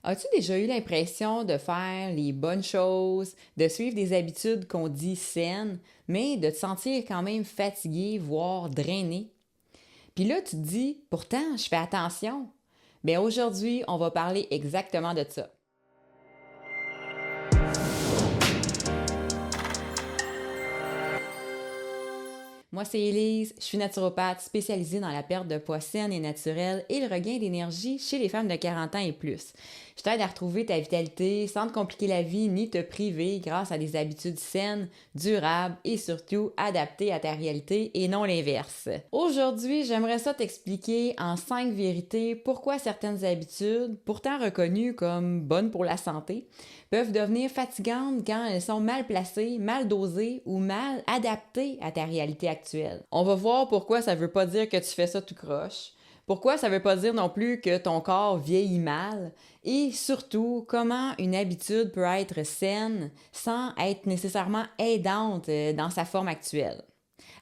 As-tu déjà eu l'impression de faire les bonnes choses, de suivre des habitudes qu'on dit saines, mais de te sentir quand même fatigué, voire drainé? Puis là, tu te dis, pourtant, je fais attention. Bien, aujourd'hui, on va parler exactement de ça. Moi, c'est Élise, je suis naturopathe spécialisée dans la perte de poids saine et naturelle et le regain d'énergie chez les femmes de 40 ans et plus. Je t'aide à retrouver ta vitalité sans te compliquer la vie ni te priver grâce à des habitudes saines, durables et surtout adaptées à ta réalité et non l'inverse. Aujourd'hui, j'aimerais ça t'expliquer en 5 vérités pourquoi certaines habitudes, pourtant reconnues comme bonnes pour la santé, peuvent devenir fatigantes quand elles sont mal placées, mal dosées ou mal adaptées à ta réalité actuelle. On va voir pourquoi ça veut pas dire que tu fais ça tout croche, pourquoi ça veut pas dire non plus que ton corps vieillit mal et surtout comment une habitude peut être saine sans être nécessairement aidante dans sa forme actuelle.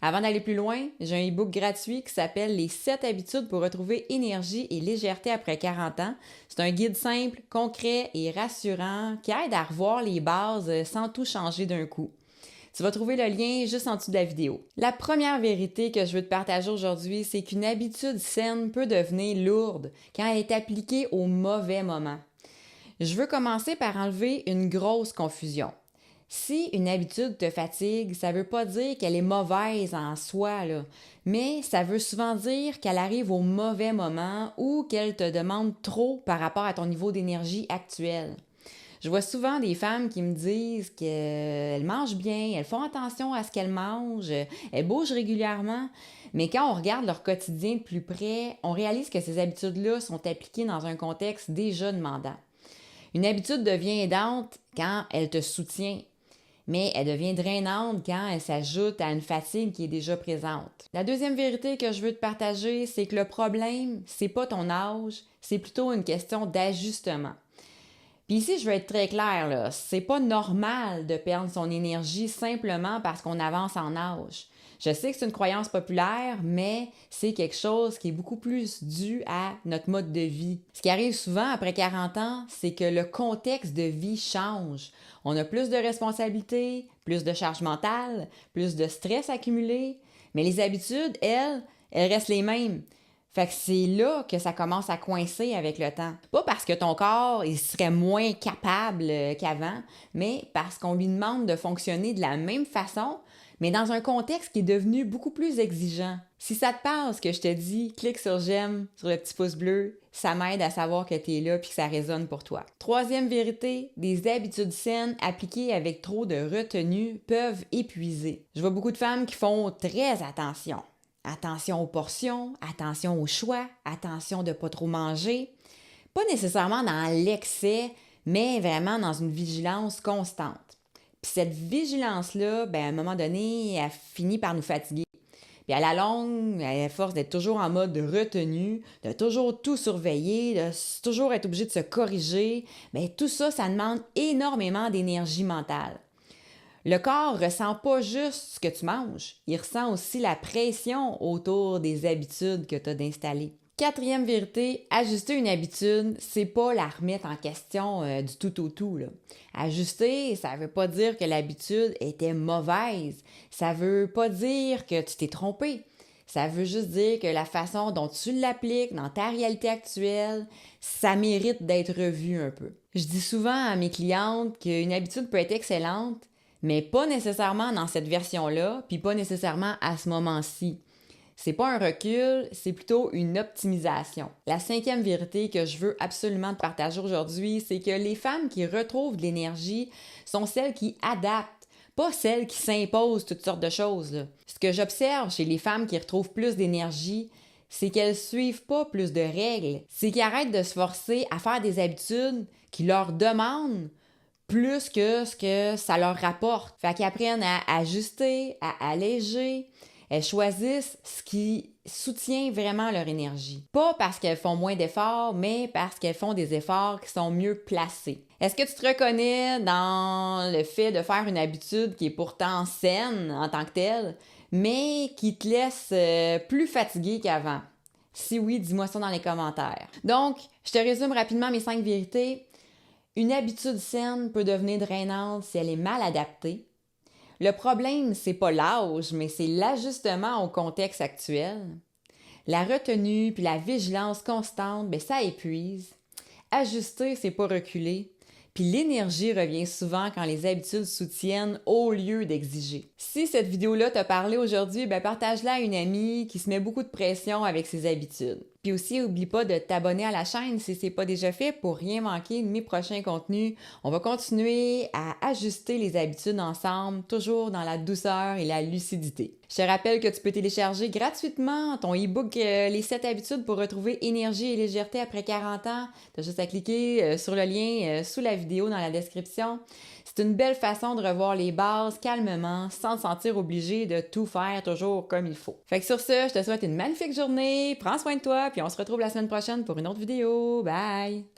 Avant d'aller plus loin, j'ai un e-book gratuit qui s'appelle Les 7 habitudes pour retrouver énergie et légèreté après 40 ans. C'est un guide simple, concret et rassurant qui aide à revoir les bases sans tout changer d'un coup. Tu vas trouver le lien juste en dessous de la vidéo. La première vérité que je veux te partager aujourd'hui, c'est qu'une habitude saine peut devenir lourde quand elle est appliquée au mauvais moment. Je veux commencer par enlever une grosse confusion. Si une habitude te fatigue, ça ne veut pas dire qu'elle est mauvaise en soi, là, mais ça veut souvent dire qu'elle arrive au mauvais moment ou qu'elle te demande trop par rapport à ton niveau d'énergie actuel. Je vois souvent des femmes qui me disent qu'elles mangent bien, elles font attention à ce qu'elles mangent, elles bougent régulièrement, mais quand on regarde leur quotidien de plus près, on réalise que ces habitudes-là sont appliquées dans un contexte déjà demandant. Une habitude devient aidante quand elle te soutient, mais elle devient drainante quand elle s'ajoute à une fatigue qui est déjà présente. La deuxième vérité que je veux te partager, c'est que le problème, c'est pas ton âge, c'est plutôt une question d'ajustement. Puis ici, je veux être très claire, là, c'est pas normal de perdre son énergie simplement parce qu'on avance en âge. Je sais que c'est une croyance populaire, mais c'est quelque chose qui est beaucoup plus dû à notre mode de vie. Ce qui arrive souvent après 40 ans, c'est que le contexte de vie change. On a plus de responsabilités, plus de charge mentale, plus de stress accumulé, mais les habitudes, elles restent les mêmes. Fait que c'est là que ça commence à coincer avec le temps. Pas parce que ton corps il serait moins capable qu'avant, mais parce qu'on lui demande de fonctionner de la même façon, mais dans un contexte qui est devenu beaucoup plus exigeant. Si ça te parle ce que je te dis, clique sur j'aime, sur le petit pouce bleu, ça m'aide à savoir que tu es là puis que ça résonne pour toi. Troisième vérité, des habitudes saines appliquées avec trop de retenue peuvent épuiser. Je vois beaucoup de femmes qui font très attention. Attention aux portions, attention aux choix, attention de ne pas trop manger. Pas nécessairement dans l'excès, mais vraiment dans une vigilance constante. Puis cette vigilance-là, à un moment donné, elle finit par nous fatiguer. Puis à la longue, à force d'être toujours en mode de retenue, de toujours tout surveiller, de toujours être obligé de se corriger, tout ça, ça demande énormément d'énergie mentale. Le corps ressent pas juste ce que tu manges, il ressent aussi la pression autour des habitudes que tu as d'installer. Quatrième vérité, ajuster une habitude, c'est pas la remettre en question du tout au tout, là. Ajuster, ça veut pas dire que l'habitude était mauvaise. Ça veut pas dire que tu t'es trompé. Ça veut juste dire que la façon dont tu l'appliques dans ta réalité actuelle, ça mérite d'être revu un peu. Je dis souvent à mes clientes qu'une habitude peut être excellente, mais pas nécessairement dans cette version-là, puis pas nécessairement à ce moment-ci. C'est pas un recul, c'est plutôt une optimisation. La cinquième vérité que je veux absolument te partager aujourd'hui, c'est que les femmes qui retrouvent de l'énergie sont celles qui adaptent, pas celles qui s'imposent toutes sortes de choses, là. Ce que j'observe chez les femmes qui retrouvent plus d'énergie, c'est qu'elles suivent pas plus de règles, c'est qu'elles arrêtent de se forcer à faire des habitudes qui leur demandent plus que ce que ça leur rapporte. Fait qu'elles apprennent à ajuster, à alléger. Elles choisissent ce qui soutient vraiment leur énergie. Pas parce qu'elles font moins d'efforts, mais parce qu'elles font des efforts qui sont mieux placés. Est-ce que tu te reconnais dans le fait de faire une habitude qui est pourtant saine en tant que telle, mais qui te laisse plus fatigué qu'avant? Si oui, dis-moi ça dans les commentaires. Donc, je te résume rapidement mes 5 vérités. Une habitude saine peut devenir drainante si elle est mal adaptée. Le problème, c'est pas l'âge, mais c'est l'ajustement au contexte actuel. La retenue puis la vigilance constante, ça épuise. Ajuster, c'est pas reculer. Puis l'énergie revient souvent quand les habitudes soutiennent au lieu d'exiger. Si cette vidéo-là t'a parlé aujourd'hui, partage-la à une amie qui se met beaucoup de pression avec ses habitudes. Puis aussi, n'oublie pas de t'abonner à la chaîne si ce n'est pas déjà fait pour rien manquer de mes prochains contenus. On va continuer à ajuster les habitudes ensemble, toujours dans la douceur et la lucidité. Je te rappelle que tu peux télécharger gratuitement ton e-book Les 7 habitudes pour retrouver énergie et légèreté après 40 ans. Tu as juste à cliquer sur le lien sous la vidéo dans la description. C'est une belle façon de revoir les bases calmement, sans te sentir obligé de tout faire toujours comme il faut. Fait que sur ce, je te souhaite une magnifique journée, prends soin de toi, puis on se retrouve la semaine prochaine pour une autre vidéo. Bye!